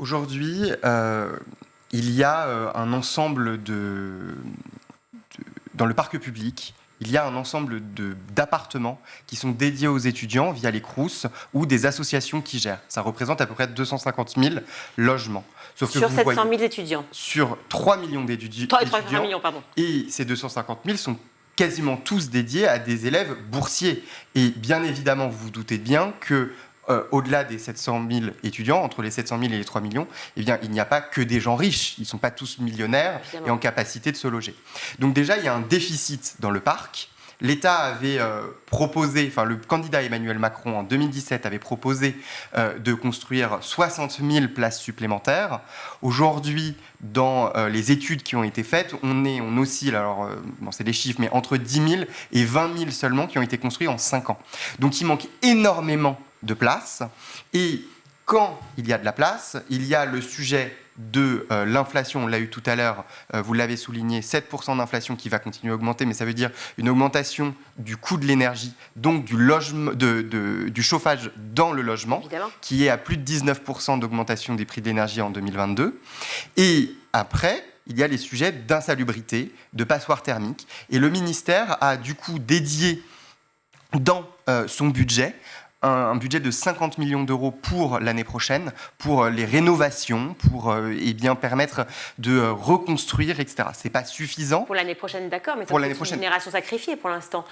Aujourd'hui, il y a un ensemble dans le parc public, il y a un ensemble d'appartements qui sont dédiés aux étudiants via les Crous ou des associations qui gèrent. Ça représente à peu près 250 000 logements. Sauf sur 700 000 étudiants. Sur 3 millions d'étudiants. 3 millions, pardon. Et ces 250 000 sont quasiment tous dédiés à des élèves boursiers. Et bien évidemment, vous vous doutez bien que au-delà des 700 000 étudiants, entre les 700 000 et les 3 millions, eh bien, il n'y a pas que des gens riches. Ils ne sont pas tous millionnaires et en capacité de se loger. Donc déjà, il y a un déficit dans le parc. L'État avait proposé, enfin le candidat Emmanuel Macron en 2017 avait proposé de construire 60 000 places supplémentaires. Aujourd'hui, dans les études qui ont été faites, on oscille, alors bon, c'est des chiffres, mais entre 10 000 et 20 000 seulement qui ont été construits en 5 ans. Donc il manque énormément de place. Et quand il y a de la place, il y a le sujet de l'inflation, on l'a eu tout à l'heure, vous l'avez souligné, 7% d'inflation qui va continuer à augmenter, mais ça veut dire une augmentation du coût de l'énergie, donc du chauffage dans le logement, évidemment, qui est à plus de 19% d'augmentation des prix de l'énergie en 2022. Et après, il y a les sujets d'insalubrité, de passoires thermiques. Et le ministère a du coup dédié dans son budget un budget de 50 millions d'euros pour l'année prochaine, pour les rénovations, pour permettre de reconstruire, etc. Ce n'est pas suffisant. Pour l'année prochaine, d'accord, mais c'est une génération sacrifiée pour l'instant.